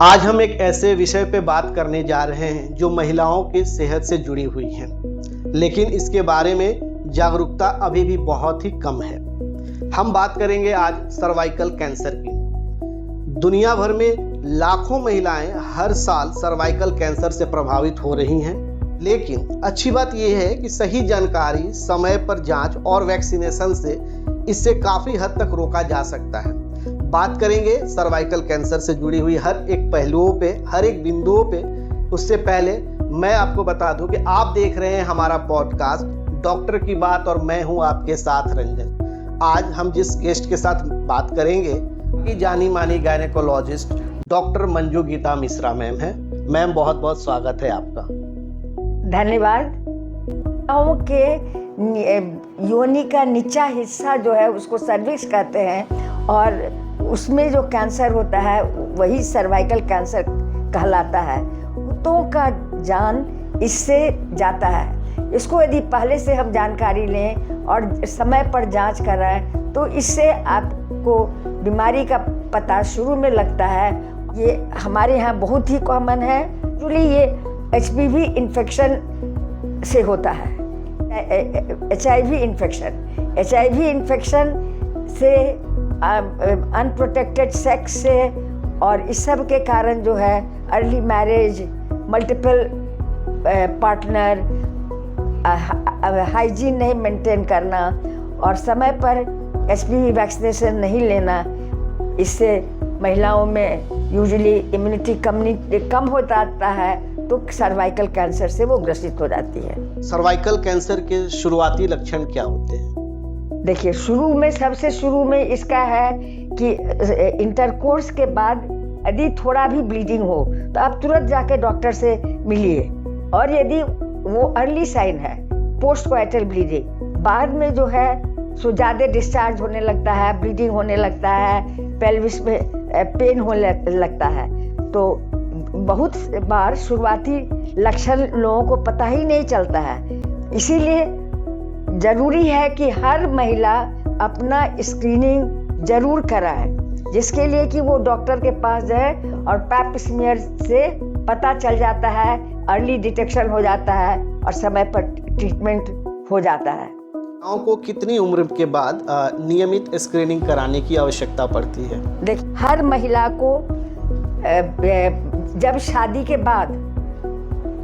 आज हम एक ऐसे विषय पे बात करने जा रहे हैं जो महिलाओं की सेहत से जुड़ी हुई है, लेकिन इसके बारे में जागरूकता अभी भी बहुत ही कम है। हम बात करेंगे आज सर्वाइकल कैंसर की। दुनिया भर में लाखों महिलाएं हर साल सर्वाइकल कैंसर से प्रभावित हो रही हैं, लेकिन अच्छी बात यह है कि सही जानकारी, समय पर जांच और वैक्सीनेशन से इससे काफी हद तक रोका जा सकता है। बात करेंगे सर्वाइकल कैंसर से जुड़ी हुई हर एक पहलुओं पे, हर एक बिंदुओं पे। उससे पहले मैं आपको बता दूं कि आप देख रहे हैं हमारा पॉडकास्ट डॉक्टर की बात और मैं हूं आपके साथ रंजन। आज हम जिस गेस्ट के साथ बात करेंगे कि जानी मानी gynaecologist doctor Manju Geeta Mishra ma'am है। मैम, बहुत बहुत स्वागत है आपका। धन्यवाद। के योनि का नीचा हिस्सा जो है उसको सर्विक्स कहते हैं और उसमें जो कैंसर होता है वही सर्वाइकल कैंसर कहलाता है। कुत्तों का जान इससे जाता है। इसको यदि पहले से हम जानकारी लें और समय पर जांच कराएं तो इससे आपको बीमारी का पता शुरू में लगता है। ये हमारे यहाँ बहुत ही कॉमन है। एक्चुअली ये HPV इन्फेक्शन से होता है। HIV इन्फेक्शन से, अनप्रोटेक्टेड सेक्स से और इस सब के कारण जो है early marriage, multiple partner, hygiene नहीं मेंटेन करना और समय पर HPV वैक्सीनेशन नहीं लेना, इससे महिलाओं में यूजुअली इम्यूनिटी कम हो जाता है तो सर्वाइकल कैंसर से वो ग्रसित हो जाती है। सर्वाइकल कैंसर के शुरुआती लक्षण क्या होते हैं? देखिए, सबसे शुरू में इसका है कि इंटरकोर्स के बाद यदि थोड़ा भी ब्लीडिंग हो तो आप तुरंत जाके डॉक्टर से मिलिए। और यदि वो अर्ली साइन है, पोस्ट कोइटल ब्लीडिंग, बाद में जो है सो ज़्यादा डिस्चार्ज होने लगता है, ब्लीडिंग होने लगता है, पेल्विस में पेन होने लगता है, तो बहुत बार शुरुआती लक्षण लोगों को पता ही नहीं चलता है। इसीलिए जरूरी है कि हर महिला अपना स्क्रीनिंग जरूर कराए, जिसके लिए कि वो डॉक्टर के पास जाए और पैप स्मीयर से पता चल जाता है, अर्ली डिटेक्शन हो जाता है और समय पर ट्रीटमेंट हो जाता है। महिलाओं को कितनी उम्र के बाद नियमित स्क्रीनिंग कराने की आवश्यकता पड़ती है? देखिए, हर महिला को जब शादी के बाद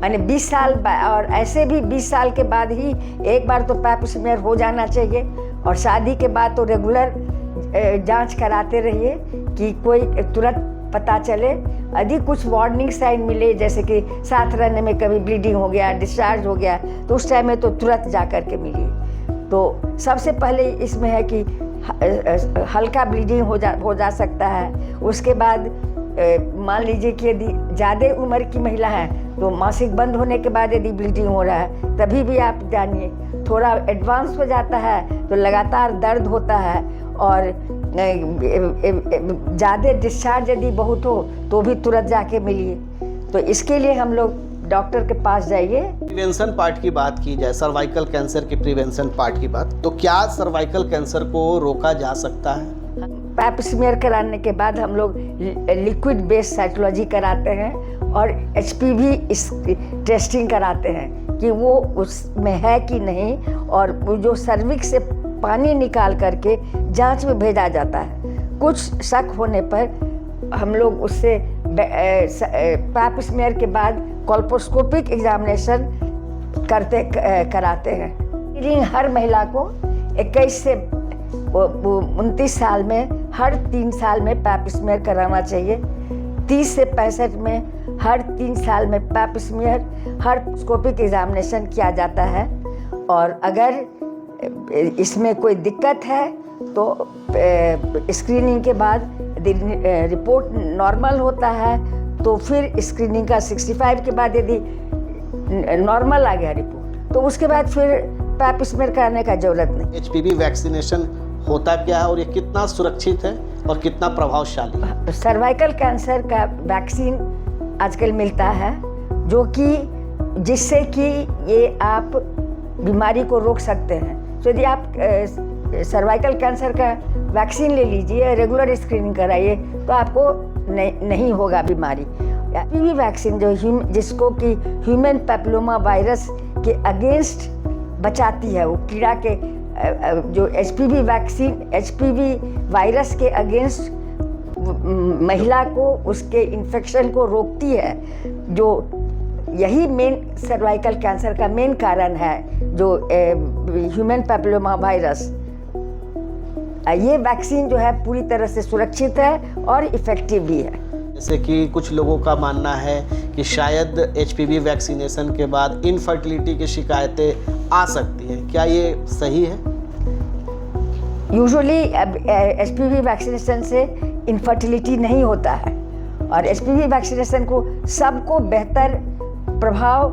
यानी 20 साल और ऐसे भी 20 साल के बाद ही एक बार तो पैप स्मीयर हो जाना चाहिए और शादी के बाद तो रेगुलर जांच कराते रहिए कि कोई तुरंत पता चले। यदि कुछ वार्निंग साइन मिले, जैसे कि साथ रहने में कभी ब्लीडिंग हो गया, डिस्चार्ज हो गया, तो उस टाइम में तो तुरंत जा कर के मिलिए। तो सबसे पहले इसमें है कि हल्का ब्लीडिंग हो जा सकता है। उसके बाद मान लीजिए कि यदि ज़्यादा उम्र की महिला है तो मासिक बंद होने के बाद यदि ब्लीडिंग हो रहा है तभी भी आप जानिए। थोड़ा एडवांस हो जाता है तो लगातार दर्द होता है और ज़्यादा डिस्चार्ज यदि बहुत हो तो भी तुरंत जाके मिलिए। तो इसके लिए हम लोग डॉक्टर के पास जाइए। प्रिवेंशन पार्ट की बात की जाए, सर्वाइकल कैंसर के प्रिवेंशन पार्ट की बात, तो क्या सर्वाइकल कैंसर को रोका जा सकता है? पैप स्मीयर कराने के बाद हम लोग लिक्विड बेस्ड साइटोलॉजी कराते हैं और HPV टेस्टिंग कराते हैं कि वो उसमें है कि नहीं, और वो जो सर्विक्स से पानी निकाल करके जांच में भेजा जाता है। कुछ शक होने पर हम लोग उससे पैप स्मीयर के बाद कोल्पोस्कोपिक एग्जामिनेशन कराते हैं। हर महिला को 21 से 29 साल में हर 3 साल में पैप स्मीयर कराना चाहिए। 30 से 65 में हर 3 साल में पैप स्मीयर, हर स्कोपिक एग्जामिनेशन किया जाता है। और अगर इसमें कोई दिक्कत है तो स्क्रीनिंग के बाद यदि रिपोर्ट नॉर्मल होता है तो फिर स्क्रीनिंग का 65 के बाद यदि नॉर्मल आ गया रिपोर्ट तो उसके बाद फिर पैप स्मीयर कराने का जरूरत नहीं। HPV वैक्सीनेशन होता क्या है और ये कितना सुरक्षित है और कितना प्रभावशाली? सर्वाइकल कैंसर का वैक्सीन आजकल मिलता है जो कि जिससे कि ये आप बीमारी को रोक सकते हैं। तो यदि आप सर्वाइकल कैंसर का वैक्सीन ले लीजिए, रेगुलर स्क्रीनिंग कराइए तो आपको नहीं होगा बीमारी। HPV वैक्सीन जिसको कि ह्यूमन पैपिलोमा वायरस के अगेंस्ट बचाती है, वो कीड़ा के जो HPV वैक्सीन HPV वायरस के अगेंस्ट महिला को उसके इन्फेक्शन को रोकती है, जो यही मेन सर्वाइकल कैंसर का मेन कारण है, जो ह्यूमन पैपिलोमा वायरस। ये वैक्सीन जो है पूरी तरह से सुरक्षित है और इफ़ेक्टिव भी है। जैसे कि कुछ लोगों का मानना है कि शायद HPV वैक्सीनेशन के बाद इनफर्टिलिटी की शिकायतें आ सकती हैं, क्या ये सही है? यूजुअली HPV वैक्सीनेशन से इनफर्टिलिटी नहीं होता है, और HPV वैक्सीनेशन को सबको बेहतर प्रभाव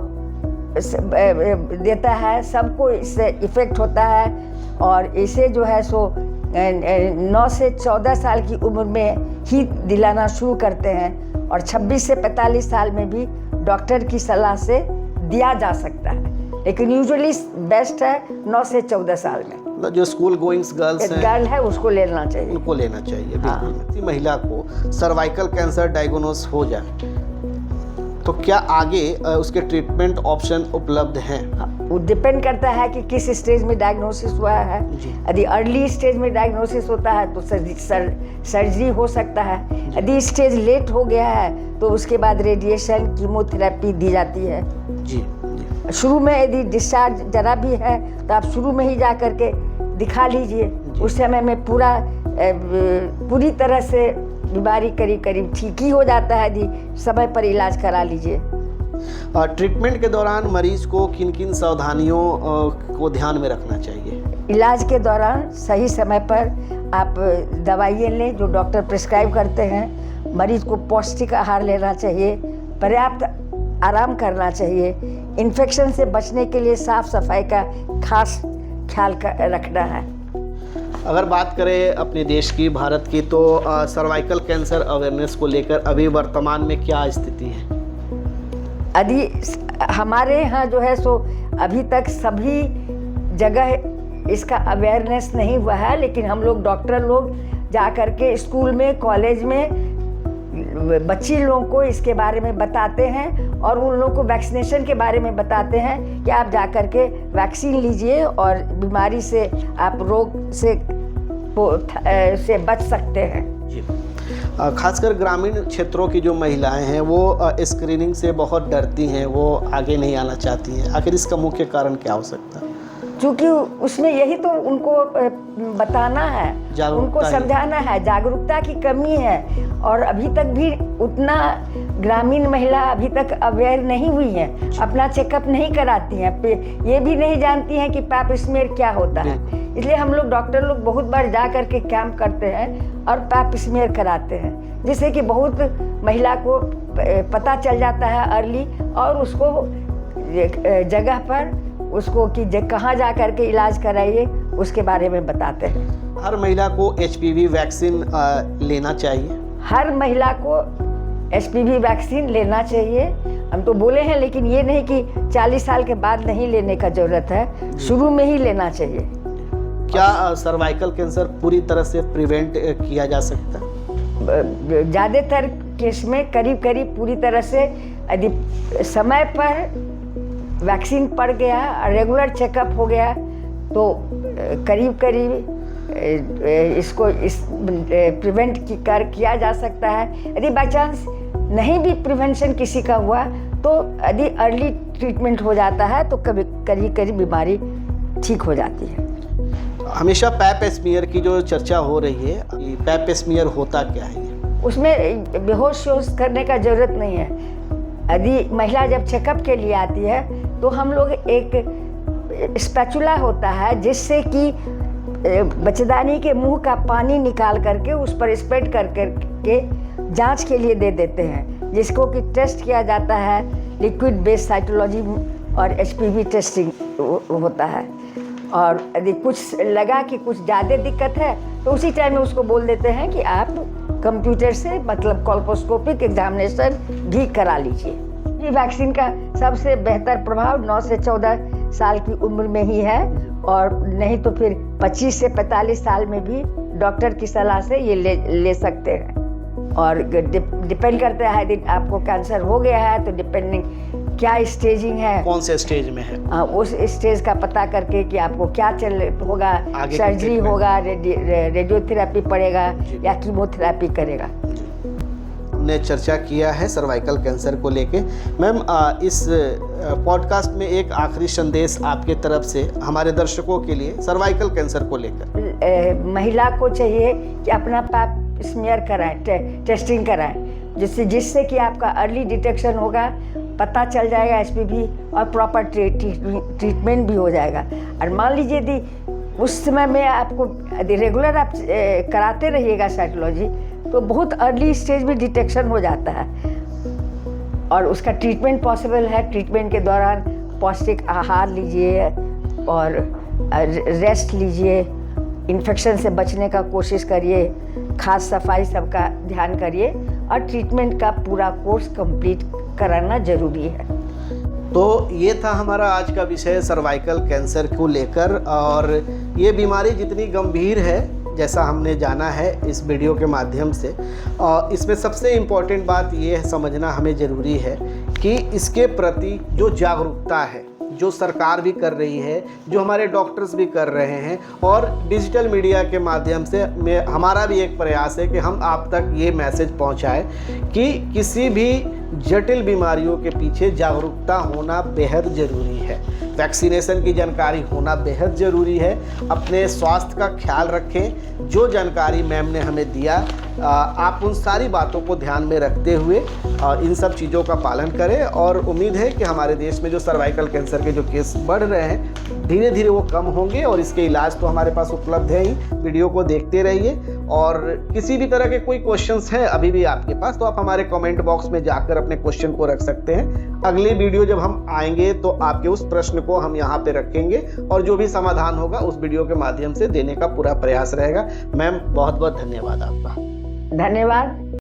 देता है, सबको इससे इफ़ेक्ट होता है। और इसे जो है सो 9 से 14 साल की उम्र में ही दिलाना शुरू करते हैं, और 26 से 45 साल में भी डॉक्टर की सलाह से दिया जा सकता है, लेकिन यूजुअली बेस्ट है 9 से 14 साल में। जो स्कूल गोइंग्स गर्ल है उसको लेना चाहिए, उनको लेना चाहिए। हाँ। बिल्कुल। महिला को सर्वाइकल कैंसर डायग्नोस हो जाए तो क्या आगे उसके ट्रीटमेंट ऑप्शन उपलब्ध हैं? वो डिपेंड करता है कि किस स्टेज में डायग्नोसिस हुआ है। यदि अर्ली स्टेज में डायग्नोसिस होता है तो सर्जरी हो सकता है। यदि स्टेज लेट हो गया है तो उसके बाद रेडिएशन कीमोथेरेपी दी जाती है। जी। शुरू में यदि डिस्चार्ज जरा भी है तो आप शुरू में ही जा करके दिखा लीजिए, उस समय में पूरी तरह से बीमारी करीब ठीक ही हो जाता है। यदि समय पर इलाज करा लीजिए। ट्रीटमेंट के दौरान मरीज को किन किन सावधानियों को ध्यान में रखना चाहिए? इलाज के दौरान सही समय पर आप दवाइयाँ लें जो डॉक्टर प्रिस्क्राइब करते हैं। मरीज को पौष्टिक आहार लेना चाहिए, पर्याप्त आराम करना चाहिए। इन्फेक्शन से बचने के लिए साफ सफाई का खास ख्याल रखना है। अगर बात करें अपने देश की, भारत की, तो सर्वाइकल कैंसर अवेयरनेस को लेकर अभी वर्तमान में क्या स्थिति है? यदि हमारे यहाँ जो है सो अभी तक सभी जगह इसका अवेयरनेस नहीं हुआ है, लेकिन हम लोग डॉक्टर लोग जा कर के स्कूल में, कॉलेज में बच्ची लोगों को इसके बारे में बताते हैं, और उन लोगों को वैक्सीनेशन के बारे में बताते हैं कि आप जा कर के वैक्सीन लीजिए और बीमारी से आप रोग से बच सकते हैं। जी। खासकर ग्रामीण क्षेत्रों की जो महिलाएं हैं वो स्क्रीनिंग से बहुत डरती हैं, वो आगे नहीं आना चाहती हैं। आखिर इसका मुख्य कारण क्या हो सकता है? क्योंकि उसमें यही तो उनको बताना है, उनको समझाना है, जागरूकता की कमी है। और अभी तक भी उतना ग्रामीण महिला अभी तक अवेयर नहीं हुई है, अपना चेकअप नहीं कराती हैं, ये भी नहीं जानती हैं कि पैप स्मीयर क्या होता है। इसलिए हम लोग डॉक्टर लोग बहुत बार जा करके कैंप करते हैं और पैप स्मीयर कराते हैं, जिससे कि बहुत महिला को पता चल जाता है अर्ली, और उसको जगह पर उसको कि कहाँ जा कर के इलाज कराइए उसके बारे में बताते हैं। हर महिला को HPV वैक्सीन लेना चाहिए? हर महिला को HPV वैक्सीन लेना चाहिए। हम तो बोले हैं, लेकिन ये नहीं कि 40 साल के बाद नहीं लेने का जरूरत है, शुरू में ही लेना चाहिए। क्या सर्वाइकल कैंसर पूरी तरह से प्रिवेंट किया जा सकता है? ज़्यादातर केस में करीब पूरी तरह से, यदि समय पर वैक्सीन पड़ गया, रेगुलर चेकअप हो गया, तो करीब इसको प्रिवेंट किया जा सकता है। यदि बाई चांस नहीं भी प्रिवेंशन किसी का हुआ तो यदि अर्ली ट्रीटमेंट हो जाता है तो करीब बीमारी ठीक हो जाती है। हमेशा पैप स्मीयर की जो चर्चा हो रही है, पैप स्मीयर होता क्या है? उसमें बेहोश करने का जरूरत नहीं है। यदि महिला जब चेकअप के लिए आती है तो हम लोग एक स्पैचुला होता है जिससे कि बच्चेदानी के मुंह का पानी निकाल करके उस पर स्प्रेड करके जांच के लिए दे देते हैं, जिसको कि टेस्ट किया जाता है। लिक्विड बेस्ड साइटोलॉजी और HPV टेस्टिंग होता है। और यदि कुछ लगा कि कुछ ज़्यादा दिक्कत है तो उसी टाइम में उसको बोल देते हैं कि आप कंप्यूटर से मतलब कोल्पोस्कोपिक एग्जामिनेशन भी करा लीजिए। ये वैक्सीन का सबसे बेहतर प्रभाव 9 से 14 साल की उम्र में ही है, और नहीं तो फिर 25 से 45 साल में भी डॉक्टर की सलाह से ये ले सकते हैं। और डिपेंड करता है यदि आपको कैंसर हो गया है तो डिपेंडिंग क्या स्टेजिंग है, कौन से स्टेज में है, उस स्टेज का पता करके कि आपको क्या होगा, आगे सर्जरी होगा, रेडियोथेरेपी पड़ेगा या कीमोथेरेपी करेगा। हमने चर्चा किया है सर्वाइकल कैंसर को लेके। मैम, इस पॉडकास्ट में एक आखिरी संदेश आपके तरफ से हमारे दर्शकों के लिए सर्वाइकल कैंसर को लेकर। महिला को चाहिए कि अपना पैप स्मीयर कराएं, टेस्टिंग कराएं, जिससे कि आपका अर्ली डिटेक्शन होगा, पता चल जाएगा HPV और प्रॉपर ट्रीटमेंट भी हो जाएगा। और मान लीजिए यदि उस समय में आपको रेगुलर आप कराते रहिएगा साइटोलॉजी तो बहुत अर्ली स्टेज में डिटेक्शन हो जाता है और उसका ट्रीटमेंट पॉसिबल है। ट्रीटमेंट के दौरान पौष्टिक आहार लीजिए और रेस्ट लीजिए, इन्फेक्शन से बचने का कोशिश करिए, खास सफाई सबका ध्यान करिए और ट्रीटमेंट का पूरा कोर्स कंप्लीट कराना जरूरी है। तो ये था हमारा आज का विषय सर्वाइकल कैंसर को लेकर। और ये बीमारी जितनी गंभीर है जैसा हमने जाना है इस वीडियो के माध्यम से, और इसमें सबसे इम्पॉर्टेंट बात ये समझना हमें ज़रूरी है कि इसके प्रति जो जागरूकता है, जो सरकार भी कर रही है, जो हमारे डॉक्टर्स भी कर रहे हैं और डिजिटल मीडिया के माध्यम से हमारा भी एक प्रयास है कि हम आप तक ये मैसेज पहुंचाएं कि किसी भी जटिल बीमारियों के पीछे जागरूकता होना बेहद ज़रूरी है। वैक्सीनेशन की जानकारी होना बेहद ज़रूरी है। अपने स्वास्थ्य का ख्याल रखें। जो जानकारी मैम ने हमें दिया, आप उन सारी बातों को ध्यान में रखते हुए इन सब चीज़ों का पालन करें। और उम्मीद है कि हमारे देश में जो सर्वाइकल कैंसर के जो केस बढ़ रहे हैं धीरे धीरे वो कम होंगे और इसके इलाज तो हमारे पास उपलब्ध है ही। वीडियो को देखते रहिए और किसी भी तरह के कोई क्वेश्चंस हैं अभी भी आपके पास तो आप हमारे कमेंट बॉक्स में जाकर अपने क्वेश्चन को रख सकते हैं। अगली वीडियो जब हम आएंगे तो आपके उस प्रश्न को हम यहाँ पे रखेंगे और जो भी समाधान होगा उस वीडियो के माध्यम से देने का पूरा प्रयास रहेगा। मैम, बहुत बहुत धन्यवाद आपका। धन्यवाद।